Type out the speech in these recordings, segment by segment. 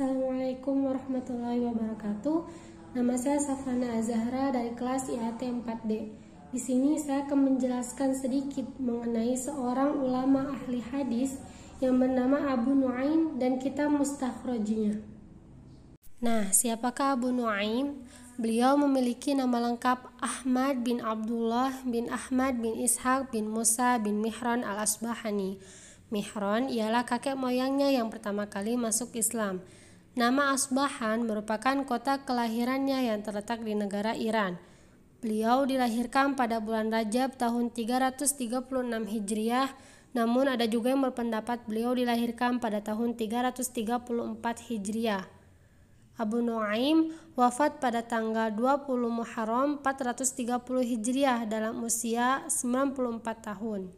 Assalamualaikum warahmatullahi wabarakatuh. Nama saya Safana Azahra dari kelas IAT 4D. Di sini saya akan menjelaskan sedikit mengenai seorang ulama ahli hadis yang bernama Abu Nuaim dan kitab mustakhrajnya. Nah, siapakah Abu Nuaim? Beliau memiliki nama lengkap Ahmad bin Abdullah bin Ahmad bin Ishaq bin Musa bin Mihran al-Asbahani. Mihran ialah kakek moyangnya yang pertama kali masuk Islam. Nama Asbahan merupakan kota kelahirannya yang terletak di negara Iran. Beliau dilahirkan pada bulan Rajab tahun 336 Hijriah, namun ada juga yang berpendapat beliau dilahirkan pada tahun 334 Hijriah. Abu Nuaim wafat pada tanggal 20 Muharram 430 Hijriah dalam usia 94 tahun.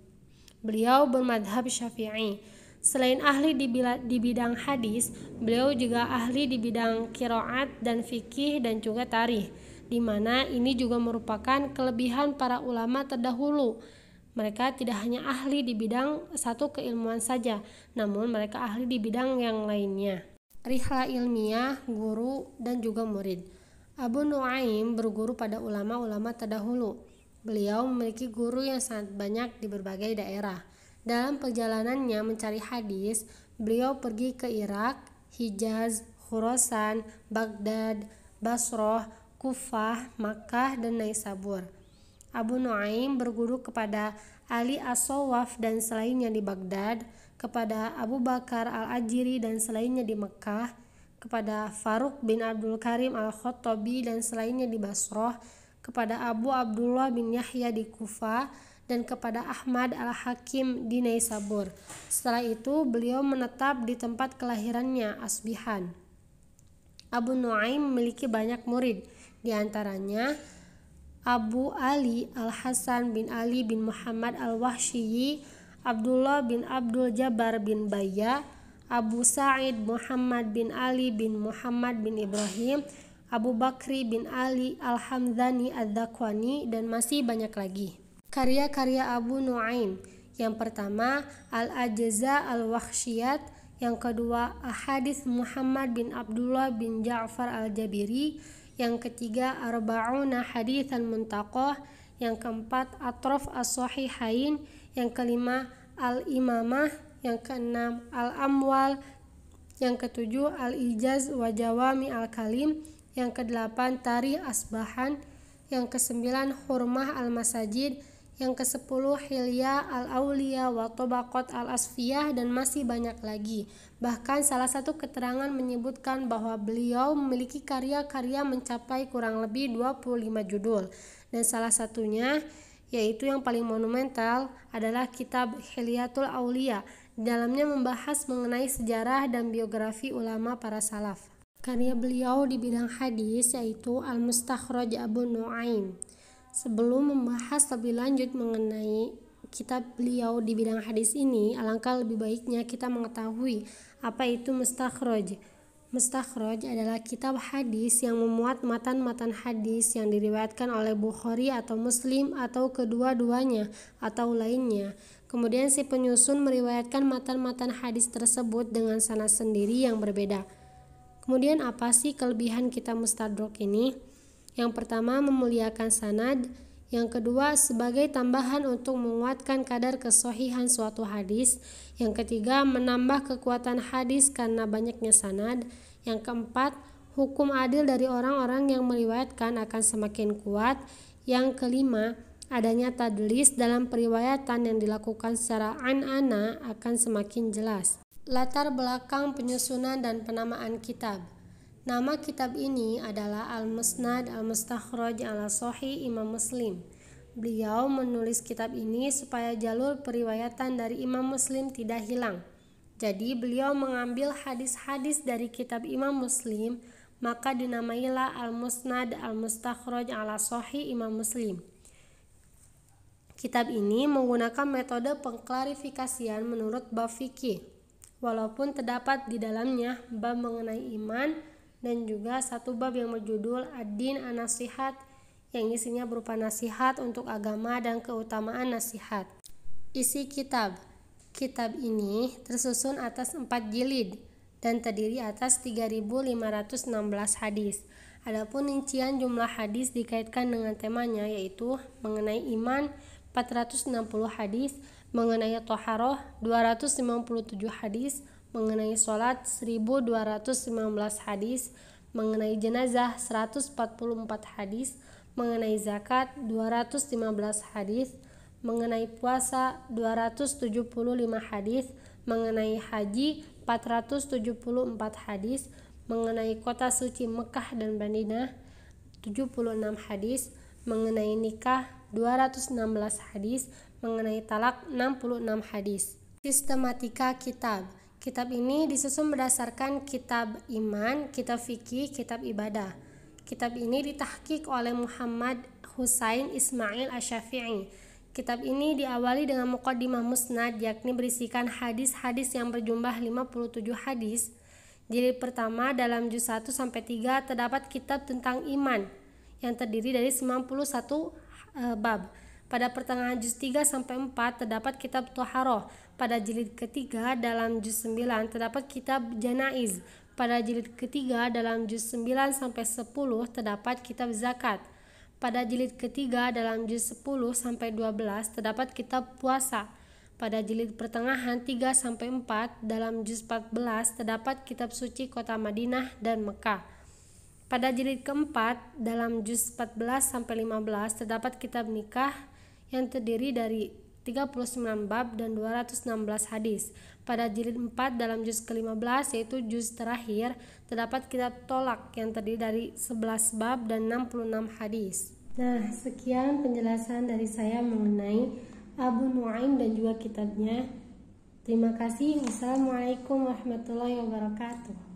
Beliau bermadhab Syafi'i. Selain ahli di bidang hadis, beliau juga ahli di bidang qiraat dan fikih dan juga tarikh, di mana ini juga merupakan kelebihan para ulama terdahulu. Mereka tidak hanya ahli di bidang satu keilmuan saja, namun mereka ahli di bidang yang lainnya. Rihla ilmiah, guru, dan juga murid. Abu Nuaim berguru pada ulama-ulama terdahulu. Beliau memiliki guru yang sangat banyak di berbagai daerah. Dalam perjalanannya mencari hadis, beliau pergi ke Irak, Hijaz, Khurasan, Baghdad, Basrah, Kufah, Makkah, dan Naisabur. Abu Nuaim berguru kepada Ali As-Sawaf dan selainnya di Baghdad, kepada Abu Bakar Al-Ajiri dan selainnya di Mekkah, kepada Faruq bin Abdul Karim Al-Khattabi dan selainnya di Basrah, kepada Abu Abdullah bin Yahya di Kufah, dan kepada Ahmad Al-Hakim di Naisabur. Setelah itu beliau menetap di tempat kelahirannya, Asbihan. Abu Nuaim memiliki banyak murid, di antaranya Abu Ali Al-Hasan bin Ali bin Muhammad Al-Wahsyi, Abdullah bin Abdul Jabbar bin Bayya, Abu Sa'id Muhammad bin Ali bin Muhammad bin Ibrahim, Abu Bakri bin Ali Al-Hamdani Ad-Dakwani, dan masih banyak lagi. Karya-karya Abu Nuaim: yang pertama Al-Ajza Al-Wakhshiyat, yang kedua Ahadits Muhammad bin Abdullah bin Ja'far Al-Jabiri, yang ketiga Arba'una Haditsan Muntaqah, yang keempat Atraf As-Sahihain, yang kelima Al-Imamah, yang keenam Al-Amwal, yang ketujuh Al-Ijaz wa Jawami Al-Kalim, yang kedelapan Tarikh Asbahan, yang kesembilan Hurmah Al-Masajid, yang kesepuluh Hilya Al-Auliya wa Tabaqat Al-Asfiyah, dan masih banyak lagi. Bahkan salah satu keterangan menyebutkan bahwa beliau memiliki karya-karya mencapai kurang lebih 25 judul, dan salah satunya yaitu yang paling monumental adalah kitab Hilyatul Auliya. Di dalamnya membahas mengenai sejarah dan biografi ulama para salaf. Karya beliau di bidang hadis yaitu Al-Mustakhraj Abu Nuaim. Sebelum membahas lebih lanjut mengenai kitab beliau di bidang hadis ini, alangkah lebih baiknya kita mengetahui apa itu mustakhraj. Mustakhraj adalah kitab hadis yang memuat matan-matan hadis yang diriwayatkan oleh Bukhari atau Muslim atau kedua-duanya atau lainnya. Kemudian si penyusun meriwayatkan matan-matan hadis tersebut dengan sanad sendiri yang berbeda. Kemudian apa sih kelebihan kitab mustadrak ini? Yang pertama, memuliakan sanad. Yang kedua, sebagai tambahan untuk menguatkan kadar kesohihan suatu hadis. Yang ketiga, menambah kekuatan hadis karena banyaknya sanad. Yang keempat, hukum adil dari orang-orang yang meriwayatkan akan semakin kuat. Yang kelima, adanya tadlis dalam periwayatan yang dilakukan secara an-ana akan semakin jelas. Latar belakang penyusunan dan penamaan kitab. Nama kitab ini adalah Al-Musnad Al-Mustakhraj ala Sahih Imam Muslim. Beliau menulis kitab ini supaya jalur periwayatan dari Imam Muslim tidak hilang. Jadi beliau mengambil hadis-hadis dari kitab Imam Muslim, maka dinamailah Al-Musnad Al-Mustakhraj ala Sahih Imam Muslim. Kitab ini menggunakan metode pengklarifikasian menurut bab fikih, walaupun terdapat di dalamnya bab mengenai iman dan juga satu bab yang berjudul Ad-Din An-Nasihat, yang isinya berupa nasihat untuk agama dan keutamaan nasihat. Isi kitab. Kitab ini tersusun atas 4 jilid. dan terdiri atas 3.516 hadis. Adapun rincian jumlah hadis dikaitkan dengan temanya yaitu mengenai iman 460 hadis, mengenai thaharah 257 hadis, mengenai sholat 1219 hadis, mengenai jenazah 144 hadis, mengenai zakat 215 hadis, mengenai puasa 275 hadis, mengenai haji 474 hadis, mengenai kota suci Mekah dan Madinah 76 hadis, mengenai nikah 216 hadis, mengenai talak 66 hadis. Sistematika kitab. Kitab ini disusun berdasarkan kitab iman, kitab fikih, kitab ibadah. Kitab ini ditahqiq oleh Muhammad Husain Ismail Asy-Syafi'i. Kitab ini diawali dengan muqaddimah musnad, yakni berisikan hadis-hadis yang berjumlah 57 hadis. Jilid pertama dalam juz 1-3 terdapat kitab tentang iman yang terdiri dari 91 bab. Pada pertengahan juz 3-4 terdapat kitab thaharah. Pada jilid ketiga dalam juz 9 terdapat kitab janaiz. Pada jilid ketiga dalam juz 9-10 terdapat kitab zakat. Pada jilid ketiga dalam juz 10-12 terdapat kitab puasa. Pada jilid pertengahan 3-4 dalam juz 14 terdapat kitab suci kota Madinah dan Mekah. Pada jilid keempat dalam juz 14-15 terdapat kitab nikah yang terdiri dari 39 bab dan 216 hadis. Pada jilid 4 dalam juz ke-15 yaitu juz terakhir terdapat kitab tolak yang terdiri dari 11 bab dan 66 hadis. Nah, sekian penjelasan dari saya mengenai Abu Nuaim dan juga kitabnya. Terima kasih. Wassalamualaikum warahmatullahi wabarakatuh.